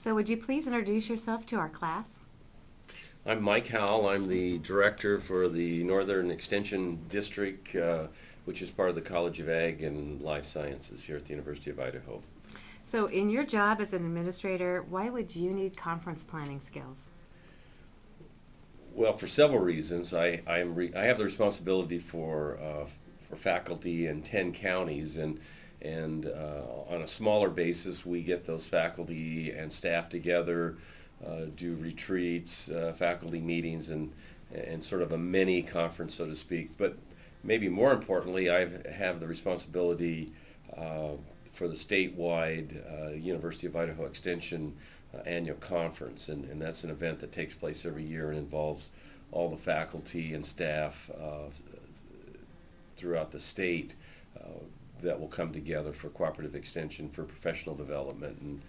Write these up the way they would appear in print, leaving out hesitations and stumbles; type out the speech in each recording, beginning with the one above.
So would you please introduce yourself to our class? I'm Mike Howell. I'm the director for the Northern Extension District, which is part of the College of Ag and Life Sciences here at the University of Idaho. So in your job as an administrator, why would you need conference planning skills? Well, for several reasons. I have the responsibility for faculty in 10 counties, and on a smaller basis, we get those faculty and staff together, do retreats, faculty meetings, and sort of a mini conference, so to speak. But maybe more importantly, I have the responsibility for the statewide University of Idaho Extension annual conference, and that's an event that takes place every year and involves all the faculty and staff throughout the state that will come together for cooperative extension, for professional development,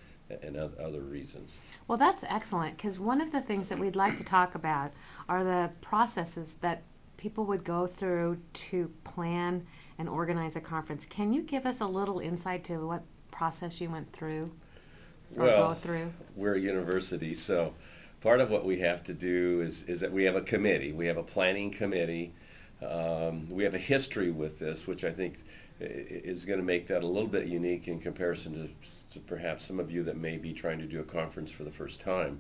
and other reasons. Well, that's excellent, because one of the things that we'd like to talk about are the processes that people would go through to plan and organize a conference. Can you give us a little insight to what process you went through or go through? We're a university, so part of what we have to do is that we have a committee. We have a planning committee. We have a history with this, which I think is going to make that a little bit unique in comparison to perhaps some of you that may be trying to do a conference for the first time.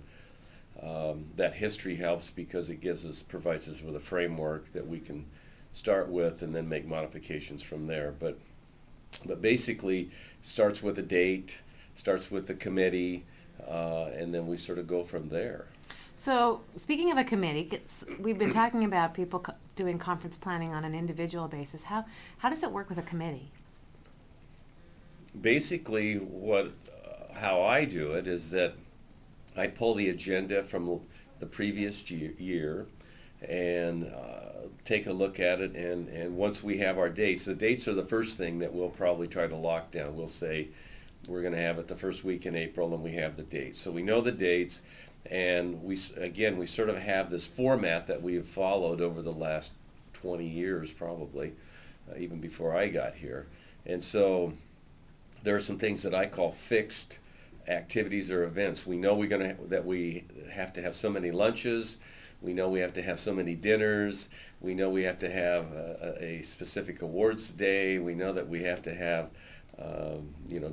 That history helps because it provides us with a framework that we can start with and then make modifications from there. But basically, starts with a date, starts with the committee, and then we sort of go from there. So, speaking of a committee, we've been talking about people doing conference planning on an individual basis. How does it work with a committee? Basically, how I do it is that I pull the agenda from the previous year and take a look at it, and once we have our dates, the dates are the first thing that we'll probably try to lock down. We'll say we're going to have it the first week in April, and we have the dates. So we know the dates, and we sort of have this format that we have followed over the last 20 years probably, even before I got here. And so there are some things that I call fixed activities or events. We know that we have to have so many lunches. We know we have to have so many dinners. We know we have to have a specific awards day. We know that we have to have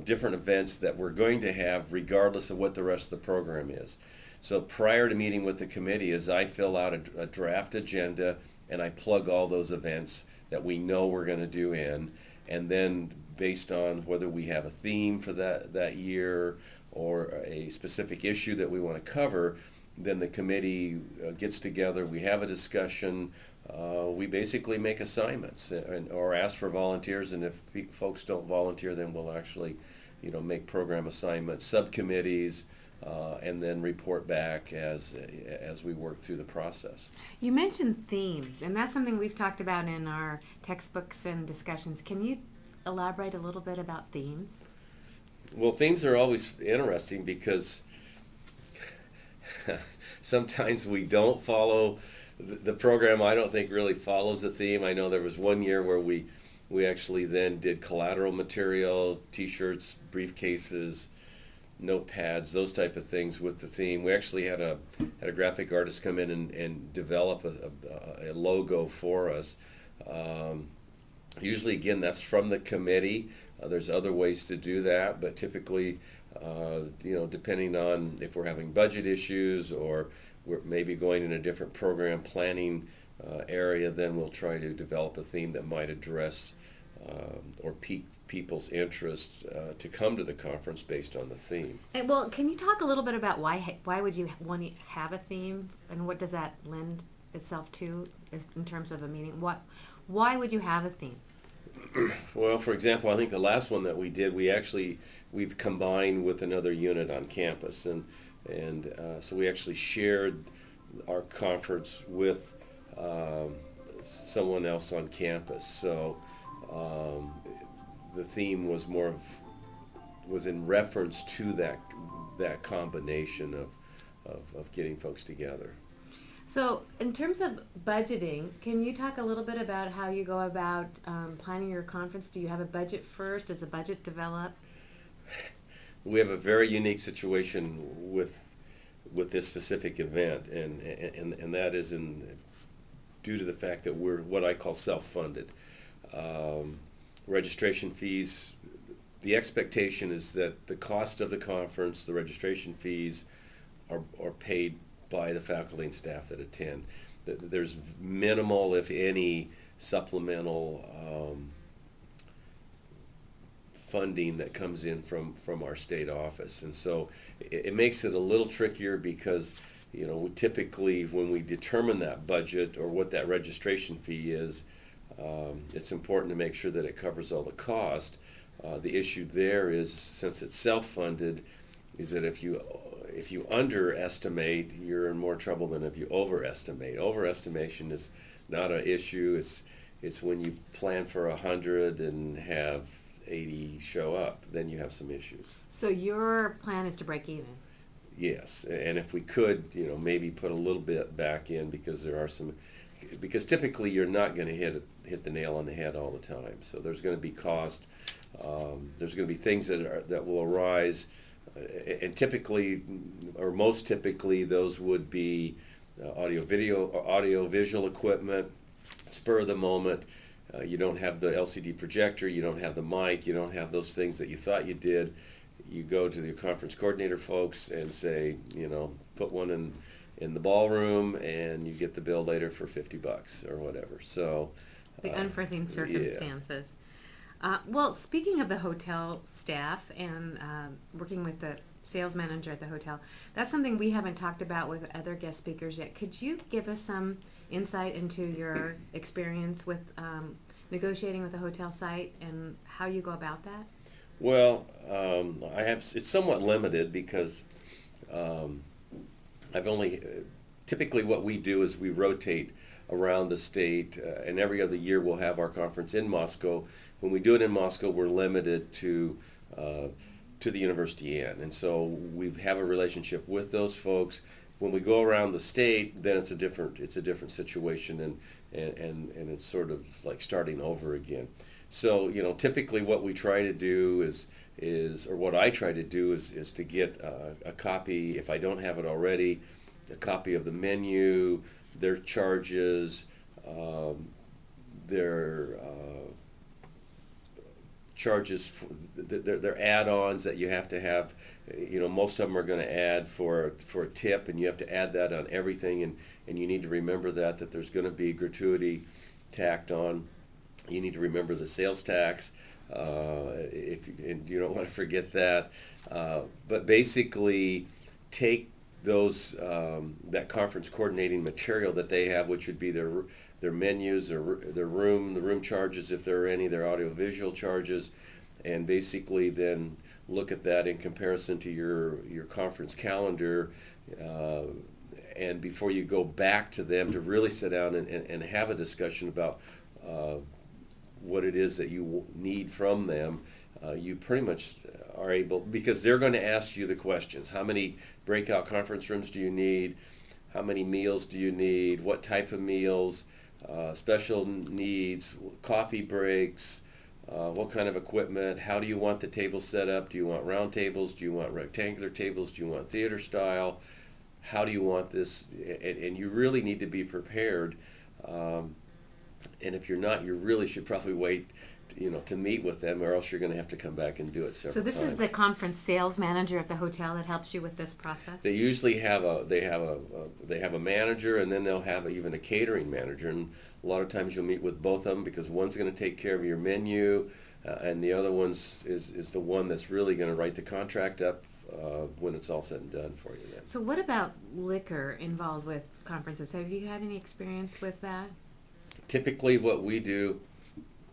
different events that we're going to have regardless of what the rest of the program is. So prior to meeting with the committee is I fill out a draft agenda and I plug all those events that we know we're going to do in, and then based on whether we have a theme for that year or a specific issue that we want to cover, then the committee gets together, we have a discussion, we basically make assignments or ask for volunteers, and if folks don't volunteer, then we'll actually make program assignments, subcommittees, and then report back as we work through the process. You mentioned themes, and that's something we've talked about in our textbooks and discussions. Can you elaborate a little bit about themes? Well, themes are always interesting because sometimes we don't follow the program. I don't think really follows the theme. I know there was one year where we actually then did collateral material, t-shirts, briefcases, notepads, those type of things with the theme. We actually had a graphic artist come in and develop a logo for us. Usually, again, that's from the committee. There's other ways to do that, but typically, depending on if we're having budget issues or we're maybe going in a different program planning area, then we'll try to develop a theme that might address or pique people's interest to come to the conference based on the theme. Well, can you talk a little bit about why would you want to have a theme, and what does that lend itself to in terms of a meeting? Why would you have a theme? Well, for example, I think the last one that we did, we've combined with another unit on campus, and so we actually shared our conference with someone else on campus. So the theme was was in reference to that combination of getting folks together. So, in terms of budgeting, can you talk a little bit about how you go about planning your conference? Do you have a budget first? Does the budget develop? we have a very unique situation with this specific event, and that is due to the fact that we're what I call self-funded. Registration fees. The expectation is that the cost of the conference, the registration fees, are paid by the faculty and staff that attend. There's minimal, if any, supplemental funding that comes in from our state office, and so it makes it a little trickier because typically when we determine that budget or what that registration fee is, it's important to make sure that it covers all the cost. The issue there is, since it's self-funded, is that if you underestimate, you're in more trouble than if you overestimate. Overestimation is not an issue. It's when you plan for 100 and have 80 show up, then you have some issues. So your plan is to break even? Yes, and if we could, maybe put a little bit back in, because typically you're not going to hit the nail on the head all the time. So there's going to be cost. There's going to be things that will arise, and typically, or most typically, those would be audio visual equipment, spur of the moment. You don't have the LCD projector, you don't have the mic, you don't have those things that you thought you did. You go to the conference coordinator folks and say, put one in the ballroom, and you get the bill later for $50 or whatever. So the unforeseen circumstances. Yeah. Well, speaking of the hotel staff and working with the sales manager at the hotel, that's something we haven't talked about with other guest speakers yet. Could you give us some insight into your experience with negotiating with the hotel site and how you go about that? Well, it's somewhat limited because I've only typically what we do is we rotate around the state, and every other year we'll have our conference in Moscow. When we do it in Moscow, we're limited to the University Inn, and so we have a relationship with those folks. When we go around the state, then it's a different situation, and it's sort of like starting over again. So typically what we try to do is or what I try to do is to get a copy, if I don't have it already, a copy of the menu, their charges, their charges, their add-ons that you have to have. Most of them are going to add for a tip, and you have to add that on everything, and you need to remember that there's going to be gratuity tacked on. You need to remember the sales tax, and you don't want to forget that. But basically, take those that conference coordinating material that they have, which would be their menus, the room charges if there are any, their audiovisual charges, and basically then look at that in comparison to your conference calendar, and before you go back to them to really sit down and have a discussion about what it is that you need from them, you pretty much are able, because they're going to ask you the questions. How many breakout conference rooms do you need? How many meals do you need? What type of meals? Special needs, coffee breaks, what kind of equipment? How do you want the table set up? Do you want round tables? Do you want rectangular tables? Do you want theater style? How do you want this? And you really need to be prepared. And if you're not, you really should probably wait, to meet with them, or else you're going to have to come back and do it several times. So this is the conference sales manager at the hotel that helps you with this process? They usually have a manager, and then they'll have even a catering manager. And a lot of times you'll meet with both of them, because one's going to take care of your menu, and the other one's is the one that's really going to write the contract up when it's all said and done for you. Then. So what about liquor involved with conferences? Have you had any experience with that? Typically what we do,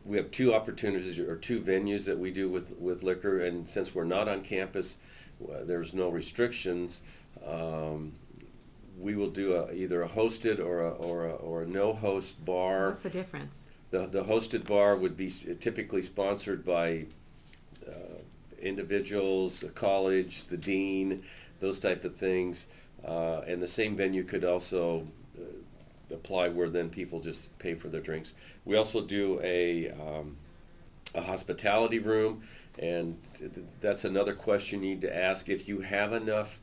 we have two opportunities or two venues that we do with liquor, and since we're not on campus, there's no restrictions. We will do either a hosted or a no-host bar. What's the difference? The hosted bar would be typically sponsored by individuals, a college, the dean, those type of things, and the same venue could also apply where then people just pay for their drinks. We also do a hospitality room, And that's another question you need to ask. If you have enough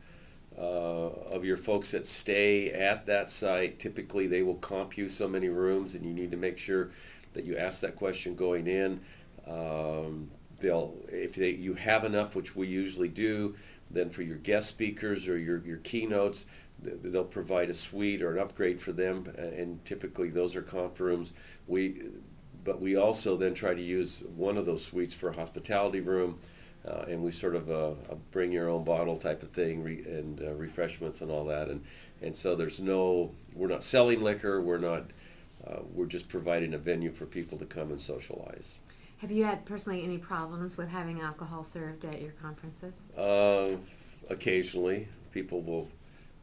of your folks that stay at that site, typically they will comp you so many rooms, and you need to make sure that you ask that question going in. You have enough, which we usually do, then for your guest speakers or your keynotes, they'll provide a suite or an upgrade for them, and typically those are comp rooms. But we also then try to use one of those suites for a hospitality room, and we sort of a bring your own bottle type of thing, and refreshments and all that, and so we're not selling liquor, we're just providing a venue for people to come and socialize. Have you had personally any problems with having alcohol served at your conferences? Occasionally, people will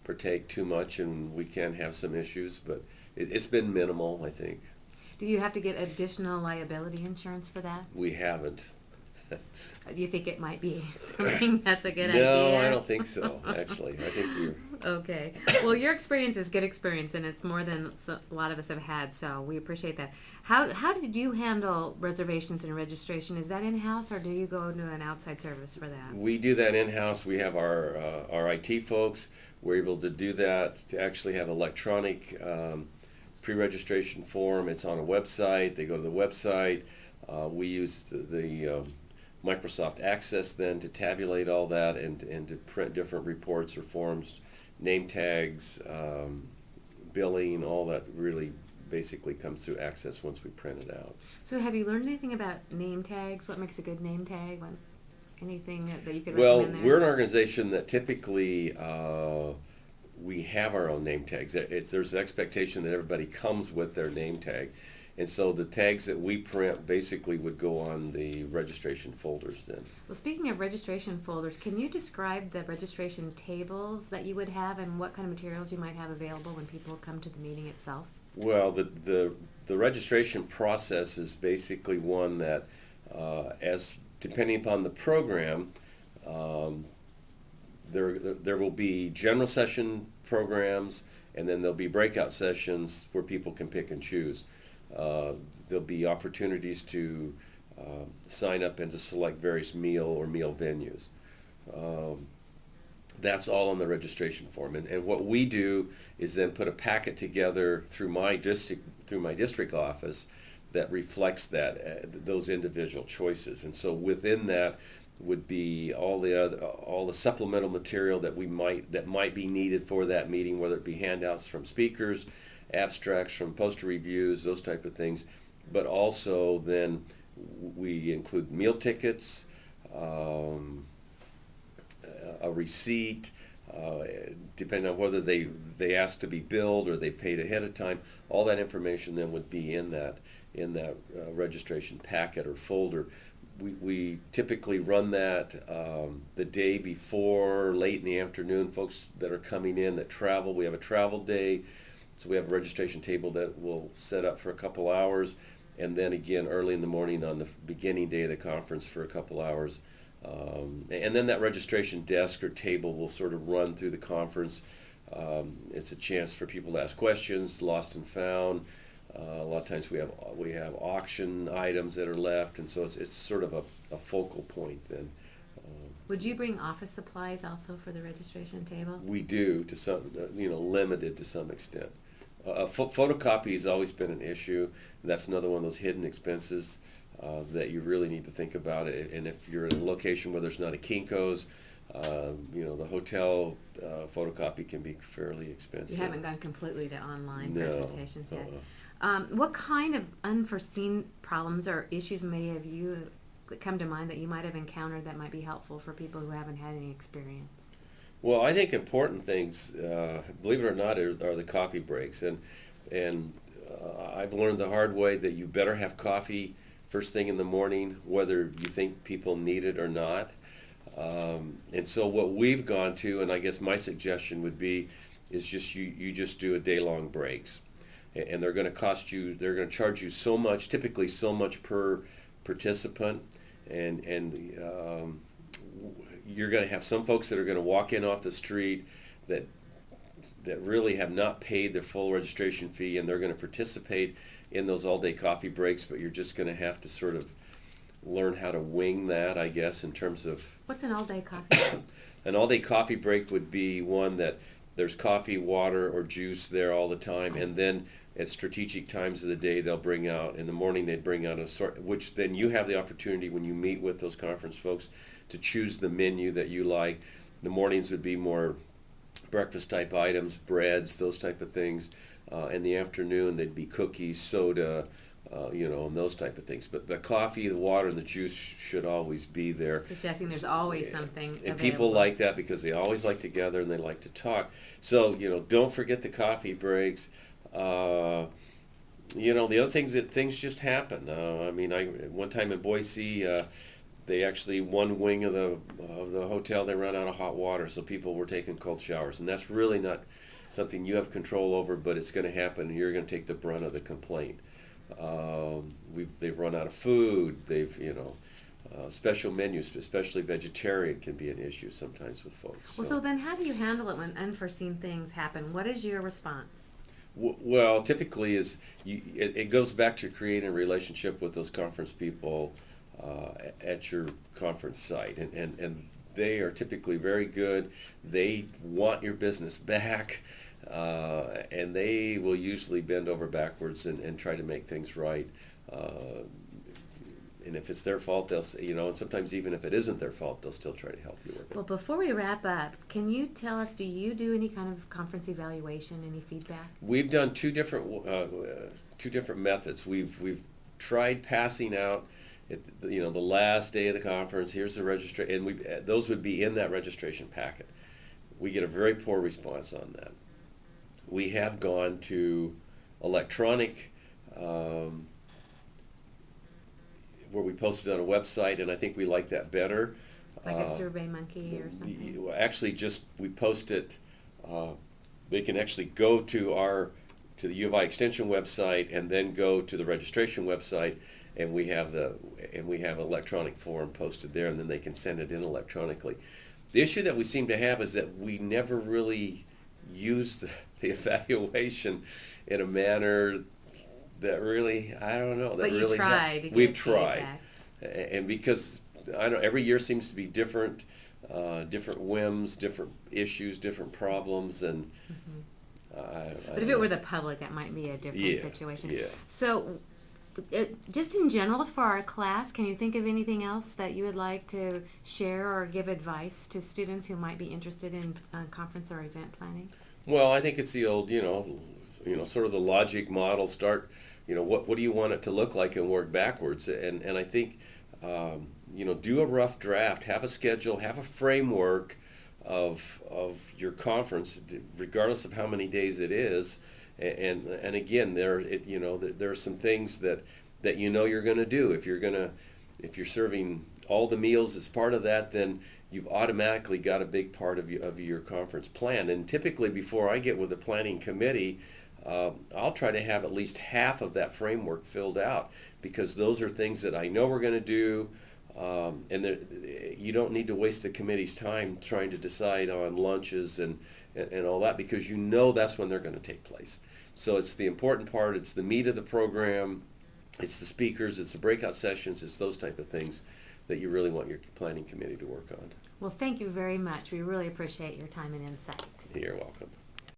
partake too much, and we can have some issues, but it's been minimal, I think. Do you have to get additional liability insurance for that? We haven't. Do you think it might be something that's a good idea? No, I don't think so, actually. I think we're... Okay. Well, your experience is good experience, and it's more than a lot of us have had, so we appreciate that. How did you handle reservations and registration? Is that in-house, or do you go to an outside service for that? We do that in-house. We have our IT folks. We're able to do that, to actually have electronic pre-registration form. It's on a website. They go to the website. We use the Microsoft Access then to tabulate all that and to print different reports or forms, name tags, billing, all that really basically comes through Access once we print it out. So have you learned anything about name tags? What makes a good name tag? Anything that you could Well, recommend there? we're an organization that typically we have our own name tags. There's an expectation that everybody comes with their name tag. And so the tags that we print basically would go on the registration folders then. Well, speaking of registration folders, can you describe the registration tables that you would have and what kind of materials you might have available when people come to the meeting itself? Well, the registration process is basically one that, as depending upon the program, there will be general session programs, and then there'll be breakout sessions where people can pick and choose. There'll be opportunities to sign up and to select various meal venues. That's all on the registration form. And what we do is then put a packet together through my district office that reflects those individual choices. And so within that would be all the supplemental material that might be needed for that meeting, whether it be handouts from speakers, abstracts from poster reviews, those type of things. But also then we include meal tickets, a receipt, depending on whether they ask to be billed or they paid ahead of time. All that information then would be in that registration packet or folder. We typically run that the day before, late in the afternoon. Folks that are coming in that travel, we have a travel day, so we have a registration table that we'll set up for a couple hours, and then again early in the morning on the beginning day of the conference for a couple hours. And then that registration desk or table will sort of run through the conference. It's a chance for people to ask questions, lost and found. A lot of times we have auction items that are left, and so it's sort of a focal point then. Would you bring office supplies also for the registration table? We do, to some, limited to some extent. Photocopy has always been an issue, and that's another one of those hidden expenses that you really need to think about. And if you're in a location where there's not a Kinko's, the hotel photocopy can be fairly expensive. You haven't gone completely to online No, presentations yet. What kind of unforeseen problems or issues may have you come to mind that you might have encountered that might be helpful for people who haven't had any experience? Well, I think important things, believe it or not, are the coffee breaks. And I've learned the hard way that you better have coffee first thing in the morning, whether you think people need it or not. And so what we've gone to, and I guess my suggestion would be, is just you just do a day-long breaks. And they're going to charge you so much, typically so much per participant. And you're going to have some folks that are going to walk in off the street that really have not paid their full registration fee, and they're going to participate in those all-day coffee breaks, but you're just going to have to sort of learn how to wing that, I guess, in terms of What's an all-day coffee? an all-day coffee break would be one that there's coffee, water, or juice there all the time, I and see. then at strategic times of the day they'll bring out, in the morning they'd bring out a sort, which then you have the opportunity when you meet with those conference folks to choose the menu that you like. The mornings would be more breakfast type items, breads, those type of things. In the afternoon, they'd be cookies, soda, and those type of things. But the coffee, the water, and the juice should always be there. Suggesting there's always something And available. people like that because they always like together and they like to talk. So, don't forget the coffee breaks. The other things that things just happen. One time in Boise, they actually one wing of the hotel they ran out of hot water, so people were taking cold showers, and that's really not something you have control over, but it's going to happen, and you're going to take the brunt of the complaint. They've run out of food. Special menus, especially vegetarian, can be an issue sometimes with folks. Well, so then how do you handle it when unforeseen things happen? What is your response? Well, typically it goes back to creating a relationship with those conference people at your conference site, and they are typically very good. They want your business back, and they will usually bend over backwards and try to make things right. And if it's their fault, they'll say, and sometimes even if it isn't their fault, they'll still try to help you with it. Well, before we wrap up, can you tell us, do you do any kind of conference evaluation, any feedback? We've done two different methods. We've tried passing out, the last day of the conference. Here's the registration, and those would be in that registration packet. We get a very poor response on that. We have gone to electronic. Where we post it on a website, and I think we like that better. Like a Survey Monkey or something? Actually, we post it. They can actually go to the U of I Extension website and then go to the registration website, and we have an electronic form posted there, and then they can send it in electronically. The issue that we seem to have is that we never really use the evaluation in a manner that really, I don't know. But you tried to get We've tried, feedback. and because every year seems to be different, different whims, different issues, different problems, and. But if it were the public, that might be a different situation. Yeah. So, just in general for our class, can you think of anything else that you would like to share or give advice to students who might be interested in conference or event planning? Well, I think it's the old, sort of the logic model. Start, what do you want it to look like, and work backwards. And I think, do a rough draft, have a schedule, have a framework of your conference, regardless of how many days it is. And again, there are some things that you're going to do. If you're serving all the meals as part of that, then you've automatically got a big part of your conference planned. And typically, before I get with the planning committee, I'll try to have at least half of that framework filled out, because those are things that I know we're going to do. And you don't need to waste the committee's time trying to decide on lunches and all that, because that's when they're going to take place. So it's the important part. It's the meat of the program. It's the speakers. It's the breakout sessions. It's those type of things that you really want your planning committee to work on. Well, thank you very much. We really appreciate your time and insight. You're welcome.